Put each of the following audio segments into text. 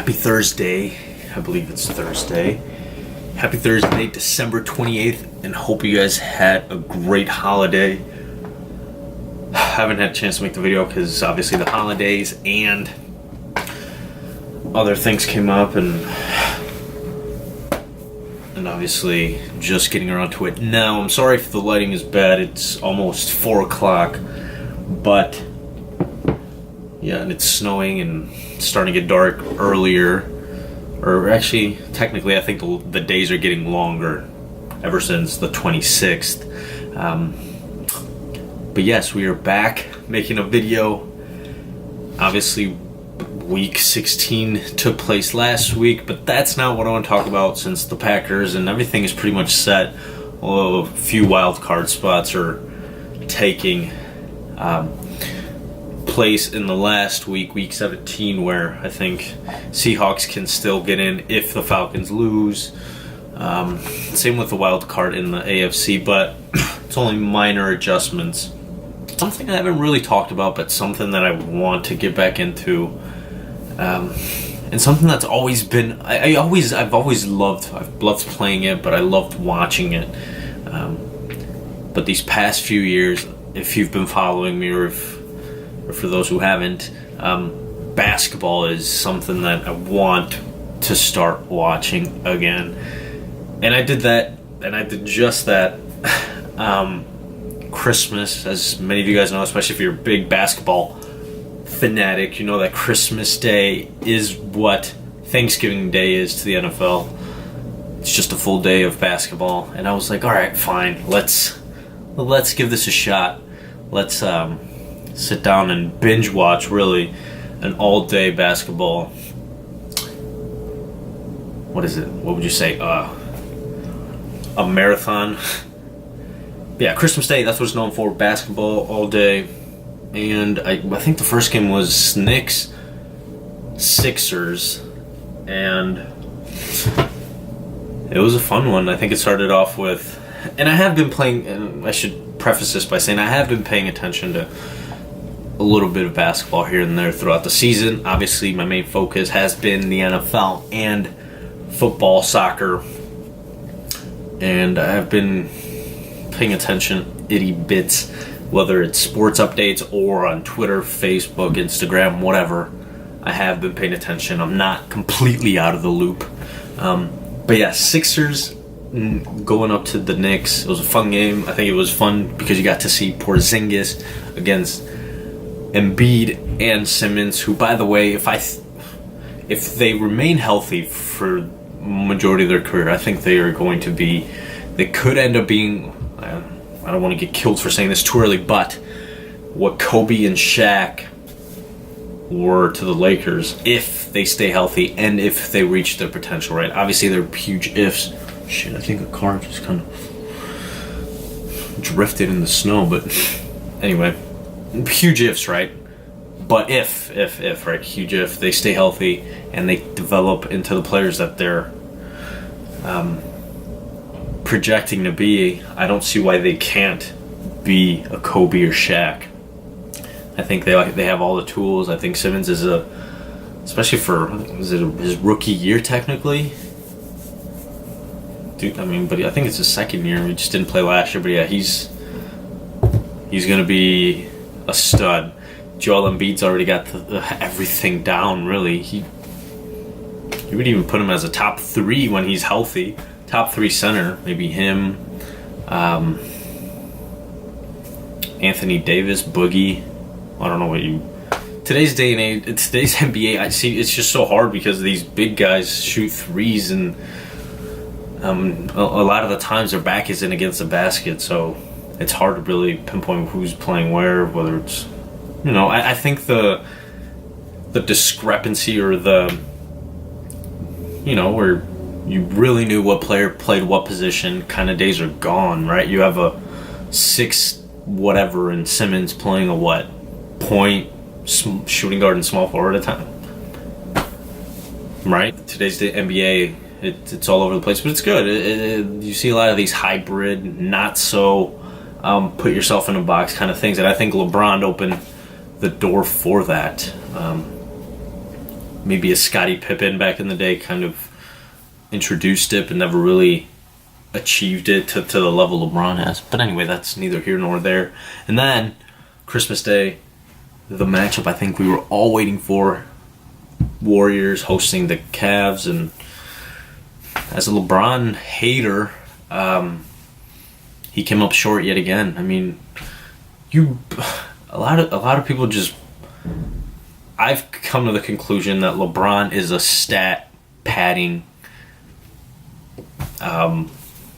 Happy Thursday. I believe it's Thursday. Happy Thursday, December 28th, and hope you guys had a great holiday. I haven't had a chance to make the video because obviously the holidays and other things came up, and obviously just getting around to it now. I'm sorry if the lighting is bad. It's almost 4 o'clock, but yeah, and it's snowing and starting to get dark earlier. Or actually, technically, I think the days are getting longer ever since the 26th. But yes, we are back making a video. Obviously, week 16 took place last week, but that's not what I want to talk about since the Packers and everything is pretty much set. Although a few wild card spots are taking place in the last week 17, where I think Seahawks can still get in if the Falcons lose. Same with the wild card in the AFC, but it's only minor adjustments. Something I haven't really talked about, but something that I want to get back into, and something that's always been I've loved playing it, but I loved watching it. But these past few years, if you've been following me, or for those who haven't, basketball is something that I want to start watching again. And I did that, and I did just that. Christmas, as many of you guys know, especially if you're a big basketball fanatic, you know that Christmas Day is what Thanksgiving Day is to the NFL. It's just a full day of basketball. And I was like, all right, fine, let's give this a shot. Let's sit down and binge watch, really, an all-day basketball. What is it? What would you say? A marathon. Yeah, Christmas Day, that's what it's known for. Basketball all day. And I think the first game was Knicks Sixers, and it was a fun one. I think it started off with, and I have been playing, and I should preface this by saying I have been paying attention to a little bit of basketball here and there throughout the season. Obviously, my main focus has been the NFL and football, soccer, and I have been paying attention itty bits, whether it's sports updates or on Twitter, Facebook, Instagram, whatever. I have been paying attention. I'm not completely out of the loop. But yeah, Sixers going up to the Knicks. It was a fun game. I think it was fun because you got to see Porzingis against Embiid and Simmons, who, by the way, if they remain healthy for majority of their career, I think they could end up being, I don't want to get killed for saying this too early, but what Kobe and Shaq were to the Lakers if they stay healthy and if they reach their potential, right? Obviously, they're huge ifs. Shit, I think a car just kind of drifted in the snow, but anyway, huge ifs, right? But if, right, huge if they stay healthy and they develop into the players that they're projecting to be, I don't see why they can't be a Kobe or Shaq. I think they have all the tools. I think Simmons is especially for, his rookie year technically? Dude, but I think it's his second year. He just didn't play last year, but yeah, he's gonna be a stud. Joel Embiid's already got everything down, really. You would even put him as a top 3 when he's healthy. Top 3 center, maybe him, Anthony Davis, Boogie. I don't know what today's day and age, today's NBA, I see it's just so hard because these big guys shoot threes, and a lot of the times their back isn't against the basket, so it's hard to really pinpoint who's playing where, whether it's, I think the discrepancy, or where you really knew what player played what position kind of days are gone, right? You have a 6 whatever in Simmons playing a point shooting guard and small forward at a time, right? Today's the NBA, it's all over the place, but it's good. You see a lot of these hybrid, not so put yourself in a box kind of things, and I think LeBron opened the door for that. maybe a Scottie Pippen back in the day kind of introduced it, but never really achieved it to the level LeBron has. But anyway, that's neither here nor there. And then Christmas Day, the matchup I think we were all waiting for. Warriors hosting the Cavs, and as a LeBron hater, he came up short yet again. I mean, a lot of people just. I've come to the conclusion that LeBron is a stat padding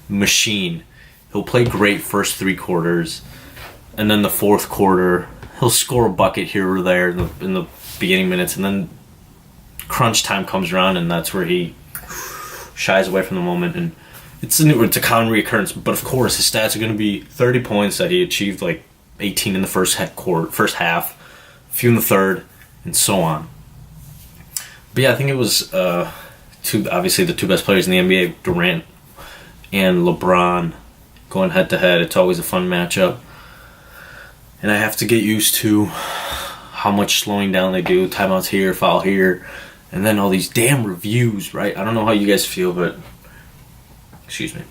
machine. He'll play great first 3 quarters, and then the fourth quarter he'll score a bucket here or there in the beginning minutes, and then crunch time comes around, and that's where he shies away from the moment. And it's a common reoccurrence. But of course, his stats are going to be 30 points that he achieved, like 18 in the first half, a few in the third, and so on. But yeah, I think it was obviously the two best players in the NBA, Durant and LeBron, going head to head. It's always a fun matchup, and I have to get used to how much slowing down they do, timeouts here, foul here, and then all these damn reviews, right? I don't know how you guys feel, but excuse me.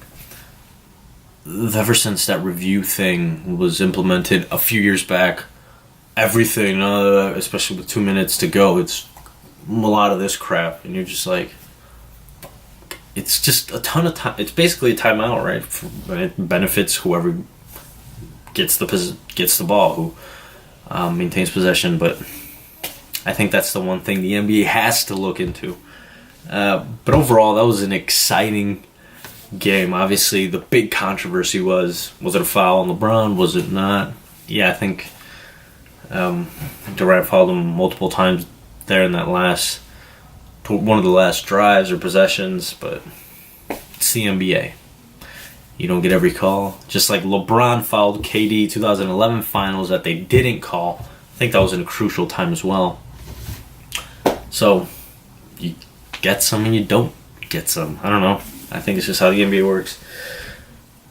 Ever since that review thing was implemented a few years back, everything, especially with 2 minutes to go, it's a lot of this crap, and you're just like, it's just a ton of time. It's basically a timeout, right? It benefits whoever gets the ball, who maintains possession. But I think that's the one thing the NBA has to look into. But overall, that was an exciting game. Obviously, the big controversy was it a foul on LeBron? Was it not? Yeah, I think Durant fouled him multiple times there in that one of the last drives or possessions, but it's the NBA. You don't get every call. Just like LeBron fouled KD 2011 finals that they didn't call. I think that was in a crucial time as well. So, you get some and you don't get some. I don't know. I think it's just how the NBA works.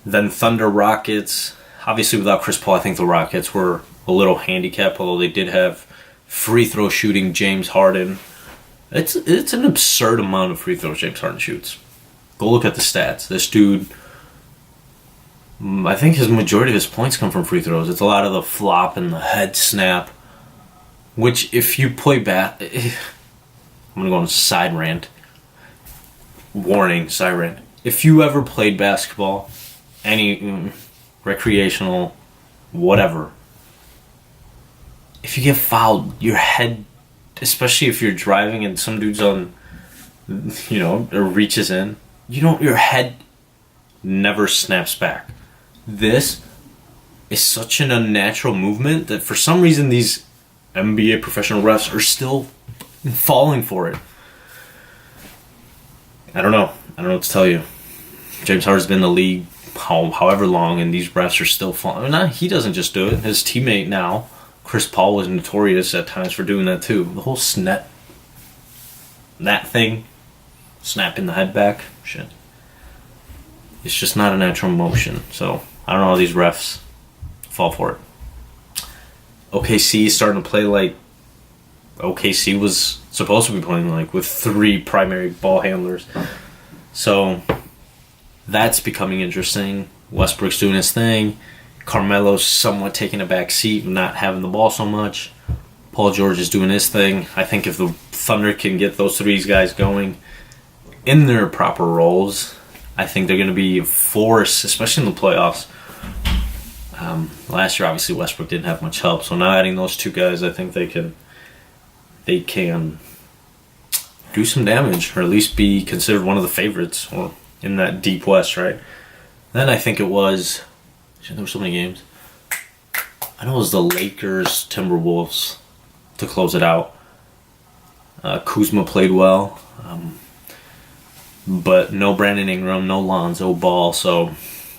Then Thunder Rockets. Obviously, without Chris Paul, I think the Rockets were a little handicapped, although they did have free throw shooting James Harden. It's an absurd amount of free throws James Harden shoots. Go look at the stats. This dude, I think his majority of his points come from free throws. It's a lot of the flop and the head snap, which if you play I'm going to go on a side rant. Warning, side rant. If you ever played basketball, any recreational, whatever, if you get fouled, your head, especially if you're driving and some dude's on, or reaches in, your head never snaps back. This is such an unnatural movement that for some reason these NBA professional refs are still falling for it. I don't know what to tell you. James Harden's been in the league however long, and these refs are still falling. He doesn't just do it. His teammate now, Chris Paul, was notorious at times for doing that too. The whole that thing, snapping the head back, shit. It's just not a natural motion. So I don't know how these refs fall for it. OKC is starting to play like OKC was supposed to be playing, like with 3 primary ball handlers. So that's becoming interesting. Westbrook's doing his thing. Carmelo's somewhat taking a back seat, not having the ball so much. Paul George is doing his thing. I think if the Thunder can get those 3 guys going in their proper roles, I think they're going to be a force, especially in the playoffs. Last year, obviously, Westbrook didn't have much help. So now adding those 2 guys, I think they can do some damage, or at least be considered one of the favorites or in that deep West, right? Then I think it was... There were so many games. I know it was the Lakers, Timberwolves to close it out. Kuzma played well. But no Brandon Ingram, no Lonzo Ball. So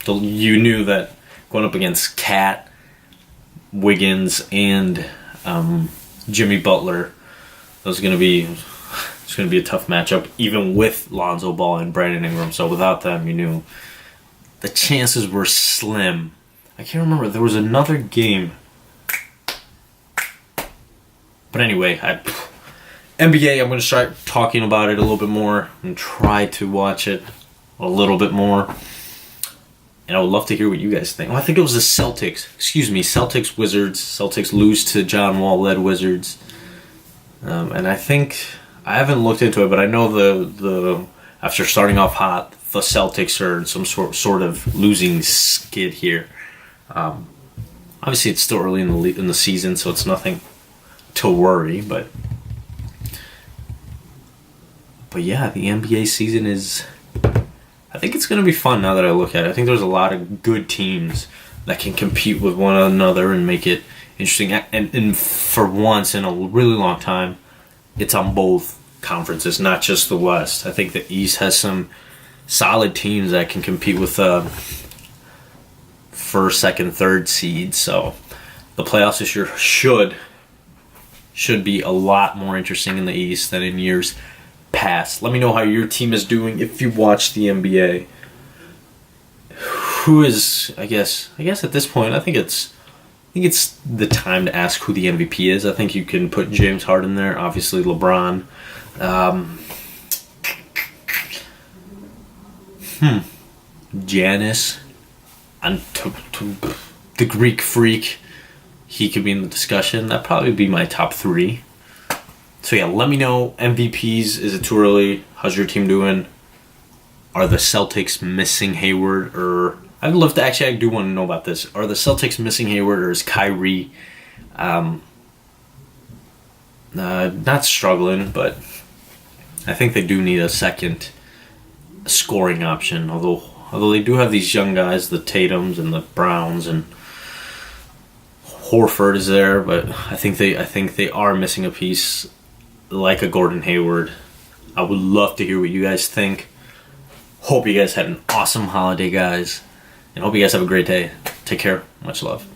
you knew that going up against Cat, Wiggins, and Jimmy Butler, it's going to be a tough matchup, even with Lonzo Ball and Brandon Ingram. So without them, you knew the chances were slim. I can't remember. There was another game. But anyway, NBA, I'm going to start talking about it a little bit more and try to watch it a little bit more. And I would love to hear what you guys think. Well, I think it was the Celtics. Celtics Wizards. Celtics lose to John Wall-led Wizards. And I think, I haven't looked into it, but I know the after starting off hot, the Celtics are in some sort of losing skid here. Obviously, it's still early in the season, so it's nothing to worry. But yeah, the NBA season is. I think it's going to be fun now that I look at it. I think there's a lot of good teams that can compete with one another and make it interesting. And for once in a really long time, it's on both conferences, not just the West. I think the East has some solid teams that can compete with first, second, third seeds. So the playoffs this year should be a lot more interesting in the East than in years past. Let me know how your team is doing if you watch the NBA. Who is, I guess at this point, I think it's the time to ask who the MVP is. I think you can put James Harden there, obviously LeBron. Giannis, and the Greek Freak, he could be in the discussion. That'd probably be my top 3. So yeah, let me know MVPs. Is it too early? How's your team doing? Are the Celtics missing Hayward? Or I'd love to actually. I do want to know about this. Are the Celtics missing Hayward, or is Kyrie not struggling? But I think they do need a second scoring option. Although they do have these young guys, the Tatums and the Browns, and Horford is there, but I think they are missing a piece like a Gordon Hayward. I would love to hear what you guys think. Hope you guys had an awesome holiday, guys, and hope you guys have a great day. Take care. Much love.